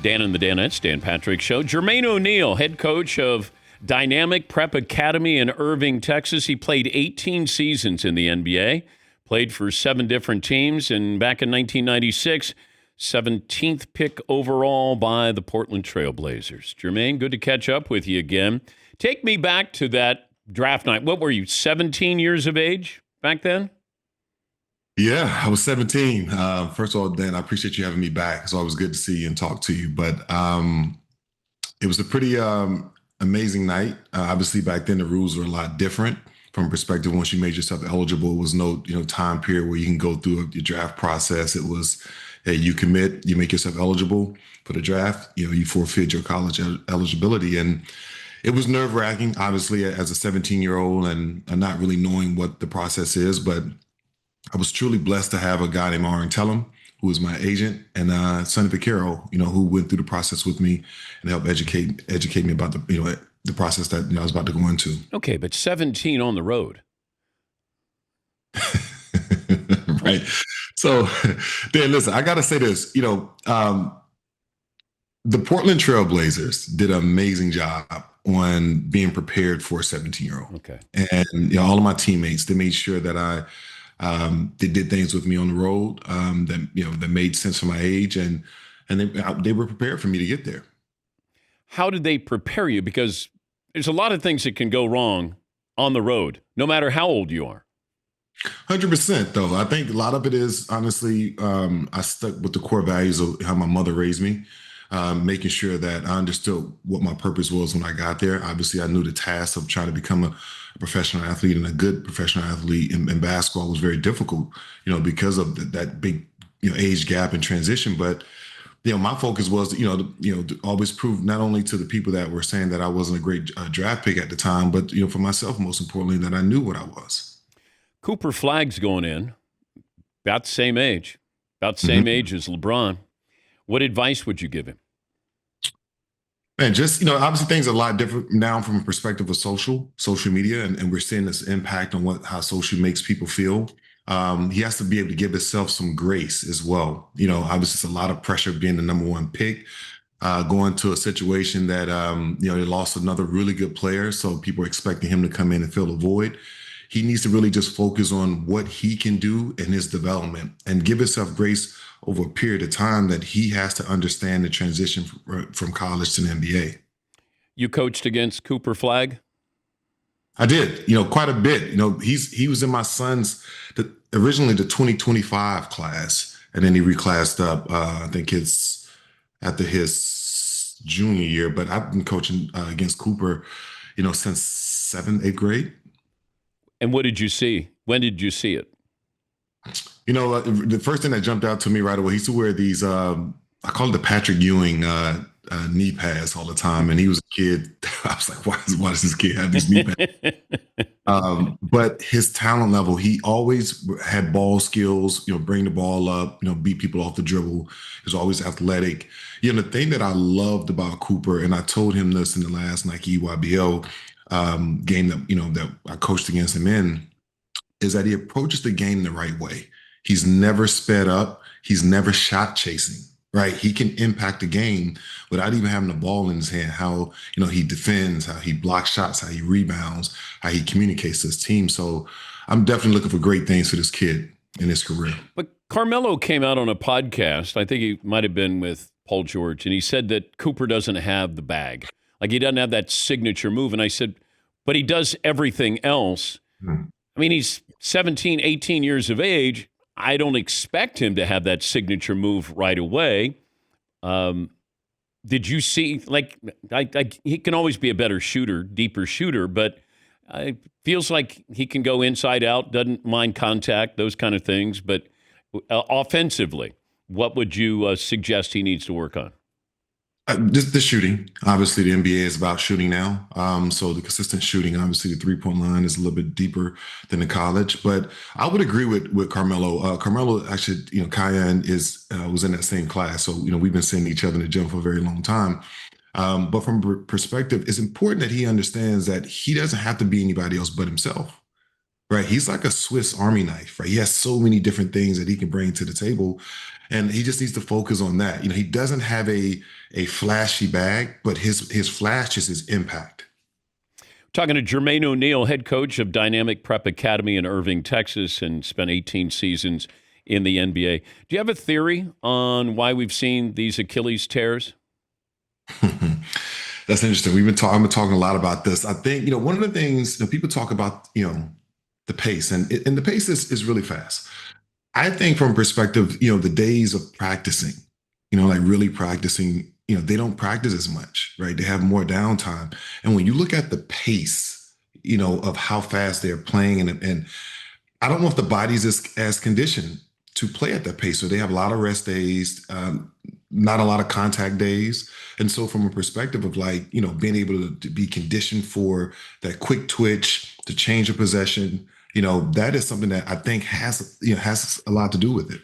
Dan and the Danettes, Dan Patrick Show. Jermaine O'Neal, head coach of Dynamic Prep Academy in Irving, Texas. He played 18 seasons in the NBA, played for 7 different teams, and back in 1996, 17th pick overall by the Portland Trail Blazers. Jermaine, good to catch up with you again. Take me back to that draft night. What were you, 17 years of age back then? Yeah, I was 17. First of all, Dan, I appreciate you having me back. It's always good to see you and talk to you. But it was a pretty amazing night. Obviously, back then the rules were a lot different from a perspective. Once you made yourself eligible, it was no time period where you can go through your draft process. It was, hey, you commit, you make yourself eligible for the draft. You forfeit your college eligibility, and it was nerve wracking. Obviously, as a 17-year-old and not really knowing what the process is, but I was truly blessed to have a guy named Aaron Tellum, who was my agent, and Sonny Vaccaro, who went through the process with me and helped educate me about the process that I was about to go into. Okay, but 17 on the road. Right. So, Dan, listen, I got to say this, the Portland Trail Blazers did an amazing job on being prepared for a 17-year-old. Okay. And, all of my teammates, they made sure that they did things with me on the road that made sense for my age, and they were prepared for me to get there. How did they prepare you? Because there's a lot of things that can go wrong on the road, no matter how old you are. 100%, though. I think a lot of it is, honestly, I stuck with the core values of how my mother raised me, making sure that I understood what my purpose was when I got there. Obviously, I knew the task of trying to become a professional athlete, and a good professional athlete in basketball was very difficult, because of that big, age gap and transition. But, my focus was, to always prove not only to the people that were saying that I wasn't a great draft pick at the time, but, for myself, most importantly, that I knew what I was. Cooper Flagg's going in, about the same age as LeBron. What advice would you give him? And just, obviously things are a lot different now from a perspective of social media, and we're seeing this impact on how social makes people feel. He has to be able to give himself some grace as well. Obviously it's a lot of pressure being the number 1 pick, going to a situation that, they lost another really good player. So people are expecting him to come in and fill the void. He needs to really just focus on what he can do in his development and give himself grace over a period of time that he has to understand the transition from college to the NBA. You coached against Cooper Flagg? I did, quite a bit. He was in my son's, originally the 2025 class, and then he reclassed up, I think it's after his junior year, but I've been coaching against Cooper, since 7th, 8th grade. And what did you see? When did you see it? The first thing that jumped out to me right away, he used to wear these, I call it the Patrick Ewing knee pads all the time. And he was a kid. I was like, why does this kid have these knee pads? But his talent level, he always had ball skills, bring the ball up, beat people off the dribble. He was always athletic. The thing that I loved about Cooper, and I told him this in the last Nike EYBL game that I coached against him in, is that he approaches the game the right way. He's never sped up. He's never shot chasing, right? He can impact the game without even having the ball in his hand. How, he defends, how he blocks shots, how he rebounds, how he communicates to his team. So I'm definitely looking for great things for this kid in his career. But Carmelo came out on a podcast, I think he might have been with Paul George, and he said that Cooper doesn't have the bag. Like, he doesn't have that signature move. And I said, but he does everything else. I mean, he's 17, 18 years of age. I don't expect him to have that signature move right away. Did you see, he can always be a better shooter, deeper shooter, but it feels like he can go inside out, doesn't mind contact, those kind of things. But offensively, what would you suggest he needs to work on? Just the shooting. Obviously, the NBA is about shooting now. So the consistent shooting, obviously, the three-point line is a little bit deeper than the college. But I would agree with Carmelo. Carmelo actually, Kaya was in that same class. So, we've been seeing each other in the gym for a very long time. But from a perspective, it's important that he understands that he doesn't have to be anybody else but himself. Right. He's like a Swiss Army knife, right? He has so many different things that he can bring to the table. And he just needs to focus on that. He doesn't have a flashy bag, but his flash is his impact. Talking to Jermaine O'Neal, head coach of Dynamic Prep Academy in Irving, Texas, and spent 18 seasons in the NBA. Do you have a theory on why we've seen these Achilles tears? That's interesting. I've been talking a lot about this. I think, one of the things people talk about, the pace, and the pace is really fast. I think from a perspective, the days of practicing, like really practicing, they don't practice as much, right? They have more downtime. And when you look at the pace, of how fast they're playing, and I don't know if the body's as conditioned to play at that pace. So they have a lot of rest days, not a lot of contact days. And so from a perspective of like, being able to be conditioned for that quick twitch, to change a possession, that is something that I think has a lot to do with it.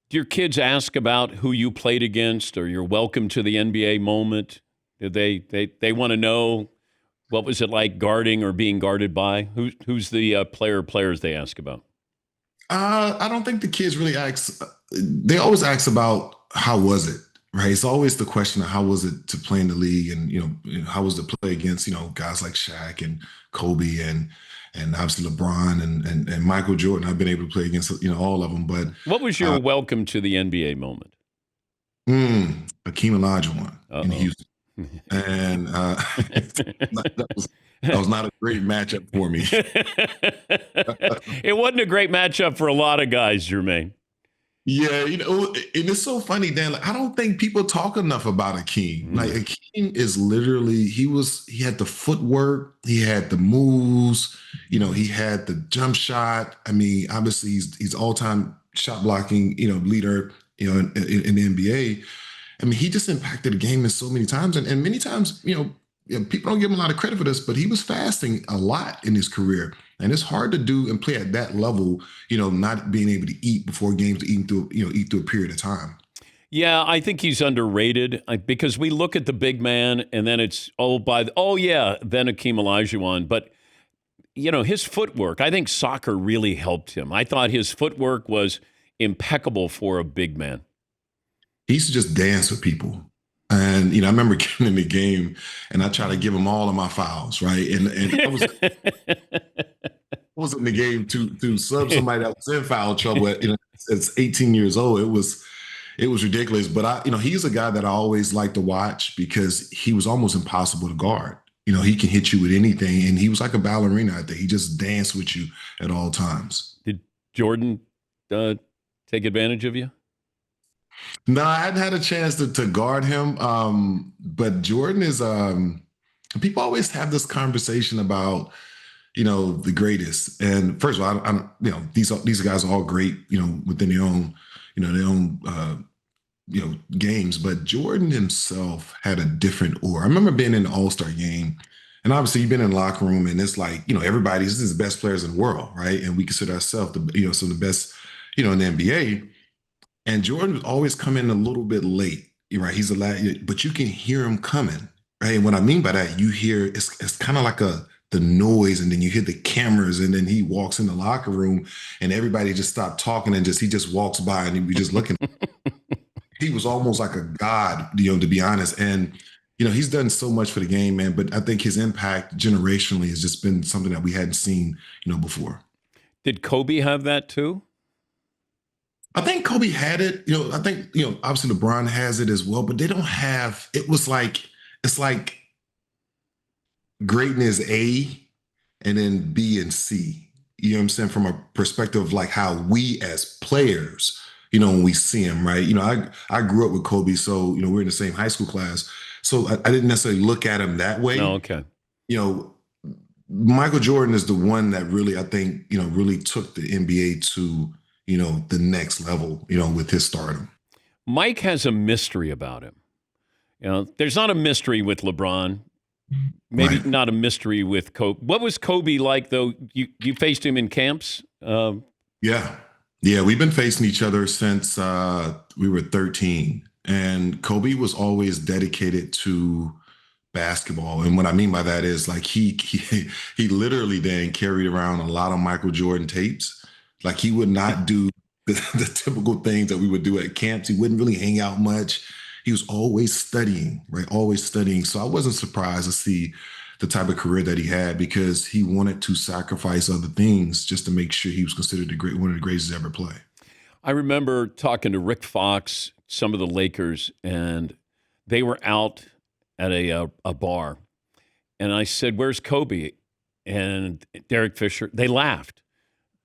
Do your kids ask about who you played against or your welcome to the NBA moment? Do they want to know what was it like guarding or being guarded by? Who's the players they ask about? I don't think the kids really ask. They always ask about how was it, right? It's always the question of how was it to play in the league, and how was it to play against guys like Shaq and Kobe and obviously LeBron and Michael Jordan. I've been able to play against all of them. But what was your welcome to the NBA moment? Hakeem Olajuwon in Houston, and that was not a great matchup for me. It wasn't a great matchup for a lot of guys, Jermaine. Yeah, and it's so funny, Dan. Like, I don't think people talk enough about Hakeem. Like Hakeem is literally he had the footwork, he had the moves, he had the jump shot. I mean, obviously he's all-time shot blocking, leader, in the NBA. I mean, he just impacted the game in so many times, and many times, people don't give him a lot of credit for this, but he was fasting a lot in his career. And it's hard to do and play at that level, not being able to eat before games, eat through a period of time. Yeah, I think he's underrated because we look at the big man and then it's, then Hakeem Olajuwon. But, his footwork, I think soccer really helped him. I thought his footwork was impeccable for a big man. He used to just dance with people. And, I remember getting in the game and I tried to give him all of my fouls, right? And I was in the game to sub somebody that was in foul trouble it's 18 years old. It was ridiculous. But he's a guy that I always like to watch because he was almost impossible to guard. He can hit you with anything. And he was like a ballerina out there. He just danced with you at all times. Did Jordan take advantage of you? No, I hadn't had a chance to guard him. But Jordan is people always have this conversation about, the greatest. And first of all, I'm these guys are all great, within their own games. But Jordan himself had a different aura. I remember being in the All-Star game, and obviously you've been in the locker room, and it's like, this is the best players in the world, right? And we consider ourselves some of the best, in the NBA. And Jordan would always come in a little bit late, right? He's a lad, but you can hear him coming, right? And what I mean by that, you hear it's kind of like the noise, and then you hear the cameras, and then he walks in the locker room, and everybody just stopped talking, and he just walks by, and we just looking. He was almost like a god, to be honest. And he's done so much for the game, man. But I think his impact generationally has just been something that we hadn't seen, before. Did Kobe have that too? I think Kobe had it. I think, obviously LeBron has it as well, but they don't have, it's like greatness A and then B and C. You know what I'm saying? From a perspective of like how we as players, when we see him, right? I grew up with Kobe, so, we're in the same high school class. So I didn't necessarily look at him that way. Oh, okay. Michael Jordan is the one that really, I think, really took the NBA to, the next level, with his stardom. Mike has a mystery about him. There's not a mystery with LeBron. Maybe Right. not a mystery with Kobe. What was Kobe like, though? You faced him in camps? Yeah. Yeah. We've been facing each other since we were 13. And Kobe was always dedicated to basketball. And what I mean by that is like he literally then carried around a lot of Michael Jordan tapes. Like he would not do the typical things that we would do at camps. He wouldn't really hang out much. He was always studying, right? Always studying. So I wasn't surprised to see the type of career that he had because he wanted to sacrifice other things just to make sure he was considered one of the greatest to ever play. I remember talking to Rick Fox, some of the Lakers, and they were out at a bar. And I said, "Where's Kobe?" And Derek Fisher, they laughed.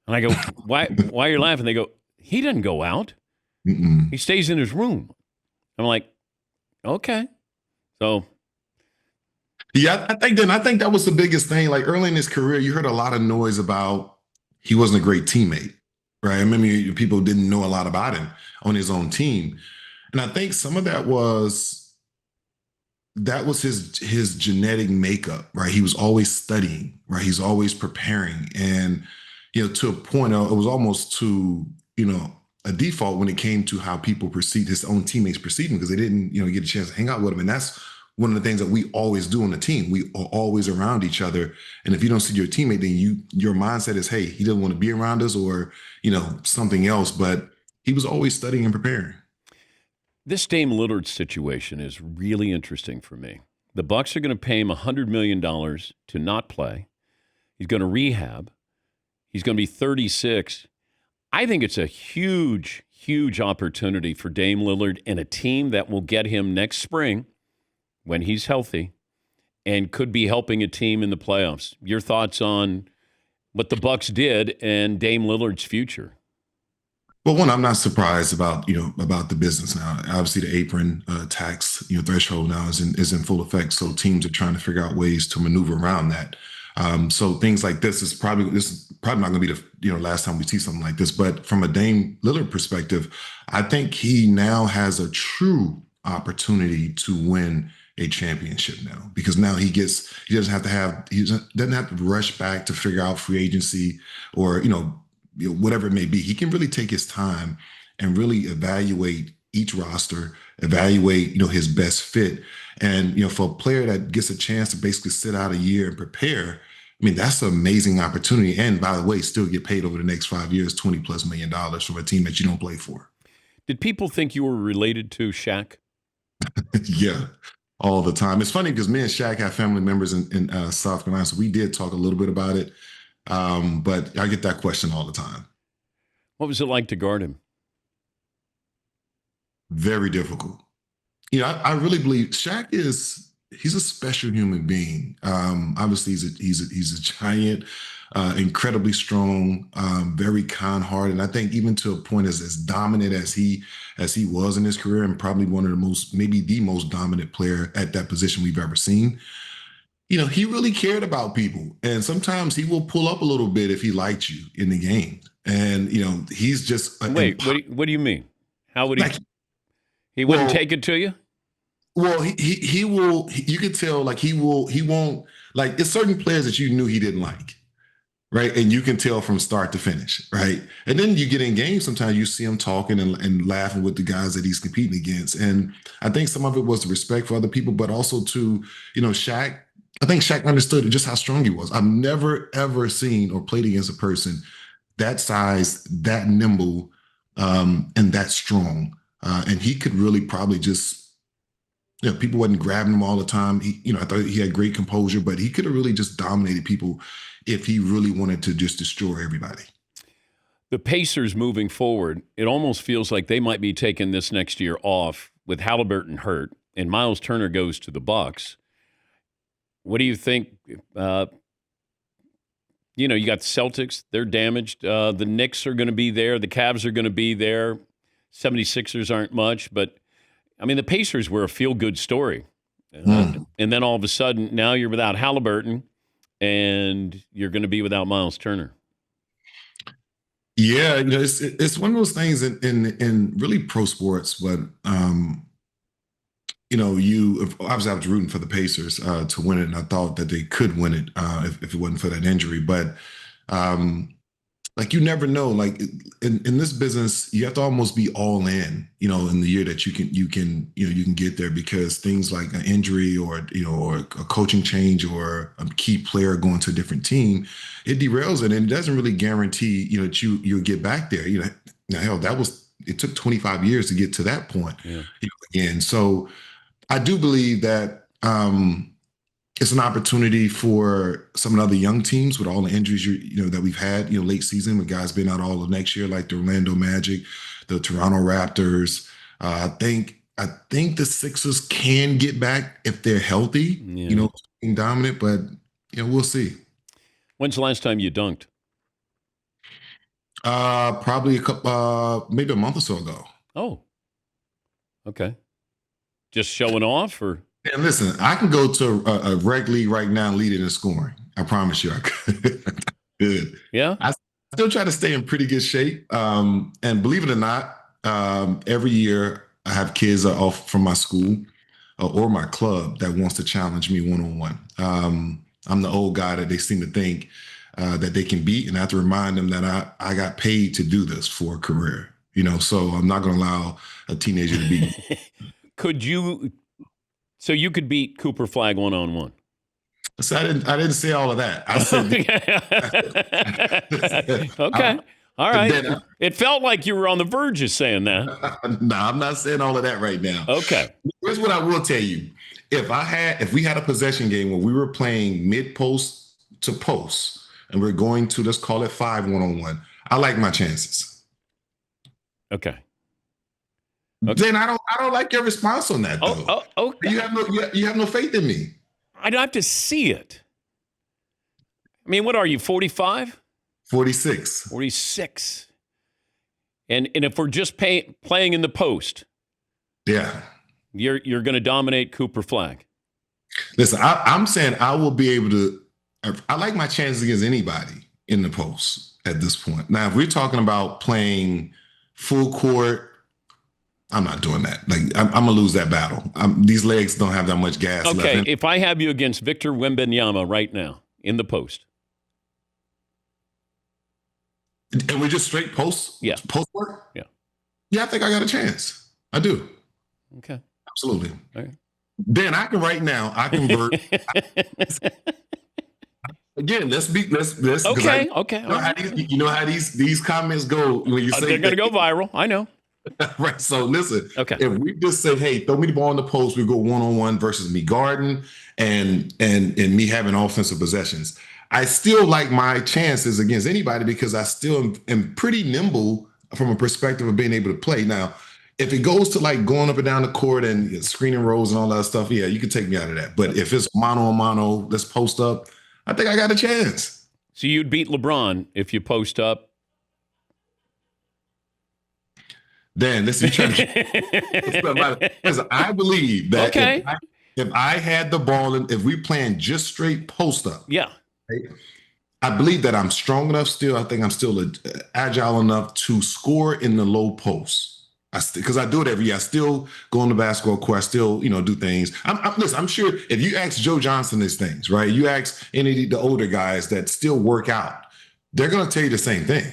And I go, why are you laughing? They go, "He didn't go out. He stays in his room." I'm like, okay. So Yeah, I think that was the biggest thing. Like early in his career, you heard a lot of noise about he wasn't a great teammate, right? I remember people didn't know a lot about him on his own team. And I think some of that was his genetic makeup, right? He was always studying, right? He's always preparing. And, to a point, it was almost to, a default when it came to how people perceived his own teammates perceived him because they didn't, get a chance to hang out with him. And that's one of the things that we always do on the team. We are always around each other. And if you don't see your teammate, then your mindset is, hey, he doesn't want to be around us or, something else. But he was always studying and preparing. this Dame Lillard situation is really interesting for me. The Bucks are going to pay him $100 million to not play. He's going to rehab. He's going to be 36. I think it's a huge, huge opportunity for Dame Lillard and a team that will get him next spring when he's healthy and could be helping a team in the playoffs. Your thoughts on what the Bucks did and Dame Lillard's future? Well, one, I'm not surprised about about the business now. Obviously, the apron tax threshold now is in full effect. So teams are trying to figure out ways to maneuver around that. So things like this is probably not going to be the last time we see something like this. But from a Dame Lillard perspective, I think he now has a true opportunity to win a championship now because now he doesn't have to rush back to figure out free agency or whatever it may be. He can really take his time and really evaluate each roster, evaluate his best fit. And for a player that gets a chance to basically sit out a year and prepare, I mean, that's an amazing opportunity. And by the way, still get paid over the next 5 years, $20+ million from a team that you don't play for. Did people think you were related to Shaq? Yeah, all the time. It's funny because me and Shaq have family members in South Carolina, so we did talk a little bit about it. But I get that question all the time. What was it like to guard him? Very difficult. I really believe Shaq he's a special human being. Obviously, he's a giant, incredibly strong, very kind-hearted. And I think even to a point as dominant as he was in his career, and probably one of maybe the most dominant player at that position we've ever seen. He really cared about people. And sometimes he will pull up a little bit if he liked you in the game. And, he's just... Wait, what do you mean? How would he... He wouldn't take it to you? Well, he will... You could tell, he won't... It's certain players that you knew he didn't like, right? And you can tell from start to finish, right? And then you get in games, sometimes you see him talking and laughing with the guys that he's competing against. And I think some of it was the respect for other people, but also to, Shaq... I think Shaq understood just how strong he was. I've never, ever seen or played against a person that size, that nimble, and that strong. And he could really probably just, people wasn't grabbing him all the time. I thought he had great composure, but he could have really just dominated people if he really wanted to just destroy everybody. The Pacers moving forward, it almost feels like they might be taking this next year off with Halliburton hurt and Miles Turner goes to the Bucks. What do you think? You got the Celtics. They're damaged. The Knicks are going to be there. The Cavs are going to be there. 76ers aren't much. But, the Pacers were a feel-good story. And then all of a sudden, now you're without Halliburton, and you're going to be without Miles Turner. Yeah, it's one of those things in really pro sports, but obviously I was rooting for the Pacers to win it, and I thought that they could win it if it wasn't for that injury. But you never know. In this business, you have to almost be all in, in the year that you can get there, because things like an injury or a coaching change or a key player going to a different team, it derails it, and it doesn't really guarantee that you'll get back there. Now, hell, it took 25 years to get to that point. Yeah. Again. So I do believe that it's an opportunity for some of the other young teams with all the injuries that we've had, late season with guys being out all of next year, like the Orlando Magic, the Toronto Raptors. I think the Sixers can get back if they're healthy, being dominant, but we'll see. When's the last time you dunked? Probably maybe a month or so ago. Oh, okay. Just showing off, or? And listen, I can go to a rec league right now and lead it in scoring. I promise you I could. Good. Yeah? I still try to stay in pretty good shape. And believe it or not, every year I have kids off from my school or my club that wants to challenge me one-on-one. I'm the old guy that they seem to think that they can beat, and I have to remind them that I got paid to do this for a career. So I'm not going to allow a teenager to beat me. So you could beat Cooper Flagg one-on-one? So I didn't say all of that. I said okay. All right. It felt like you were on the verge of saying that. No, I'm not saying all of that right now. Okay. Here's what I will tell you. If we had a possession game where we were playing mid-post to post and we're going to, let's call it 5 1-on-1, I like my chances. Okay. Then I don't like your response on that, though. Okay. You have no faith in me. I don't have to see it. I mean, what are you, 45? 46. 46. And if we're just playing in the post, yeah, you're going to dominate Cooper Flagg. Listen, I'm saying I will be able to. I like my chances against anybody in the post at this point. Now, if we're talking about playing full court, I'm not doing that. Like, I'm going to lose that battle. These legs don't have that much gas left. Okay, if I have you against Victor Wembanyama right now in the post. And we're just straight post work? Yeah. Yeah, I think I got a chance. I do. Okay. Absolutely. Okay. Then I convert. Again, let's. Okay. You know how these comments go when you say they're going to go viral. I know. Right. So listen. Okay. If we just say, "Hey, throw me the ball in the post," we go 1-on-1 versus me guarding and me having offensive possessions. I still like my chances against anybody because I still am pretty nimble from a perspective of being able to play. Now, if it goes to like going up and down the court and screening roles and all that stuff, yeah, you can take me out of that. But if it's mano a mano, let's post up, I think I got a chance. So you'd beat LeBron if you post up? Dan, listen, I believe that if I had the ball and if we playing just straight post up, yeah, right, I believe that I'm strong enough still. I think I'm still agile enough to score in the low post. Because I do it every year. I still go on the basketball court. I still, do things. Listen, I'm sure if you ask Joe Johnson these things, right? You ask any of the older guys that still work out, they're going to tell you the same thing.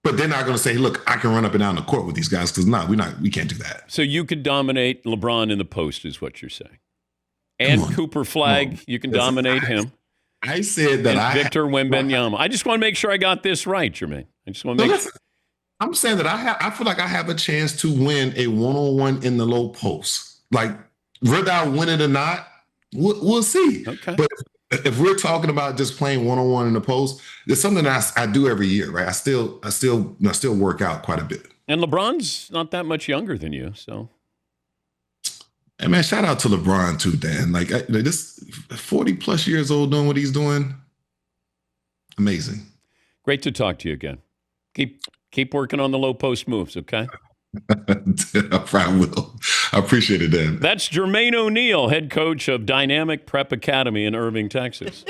But they're not going to say, look, I can run up and down the court with these guys because we can't do that. So you could dominate LeBron in the post is what you're saying. And Cooper Flagg, you can dominate him. I said that Victor Wembanyama. I just want to make sure I got this right, Jermaine. I just want to make sure. I'm saying that I feel like I have a chance to win a 1-on-1 in the low post. Like, whether I win it or not, we'll see. Okay. But if we're talking about just playing 1-on-1 in the post, it's something that I do every year, right? I still work out quite a bit. And LeBron's not that much younger than you, so. Hey, man, shout out to LeBron too, Dan. Like, this 40 plus years old doing what he's doing. Amazing. Great to talk to you again. Keep working on the low post moves, okay? I will. I appreciate it, Dan. That's Jermaine O'Neal, head coach of Dynamic Prep Academy in Irving, Texas.